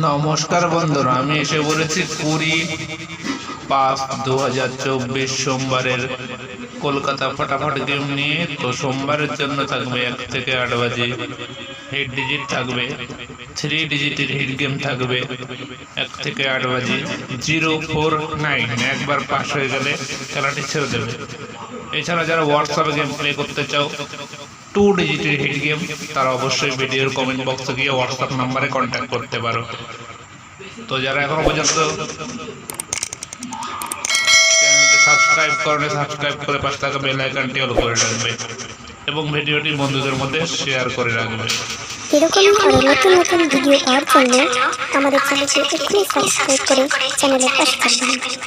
নমস্কার বন্ধুরা, আমি এসে বলেছি 20/5/2024 সোমবারের কলকাতা ফটাফট গেম নিয়ে। তো সোমবারের জন্য থাকবে 1 থেকে 8 বাজে হিট ডিজিট থাকবে, 3 ডিজিটের হিট গেম থাকবে 1 থেকে 8 বাজে 049। একবার পাস হয়ে গেলে খেলাটি ছেড়ে দেবে। এছাড়া যারা হোয়াটসঅ্যাপে গেম প্লে করতে চাও 2 ডিজিটের হিট গেম, তারা অবশ্যই ভিডিওর কমেন্ট বক্সে গিয়ে হোয়াটসঅ্যাপ নাম্বারে কন্ট্যাক্ট করতে পারো। তো যারা এখনো পর্যন্ত চ্যানেলটি সাবস্ক্রাইব করেনি, সাবস্ক্রাইব করে পাশে থাকা বেল আইকনটি অল করে রাখবে এবং ভিডিওটি বন্ধুদের মধ্যে শেয়ার করে রাখবে। এরকম আরো নতুন নতুন ভিডিও পাওয়ার জন্য আমাদের চ্যানেলটি এখনই সাবস্ক্রাইব করে চ্যানেলের পাশে থাকবেন।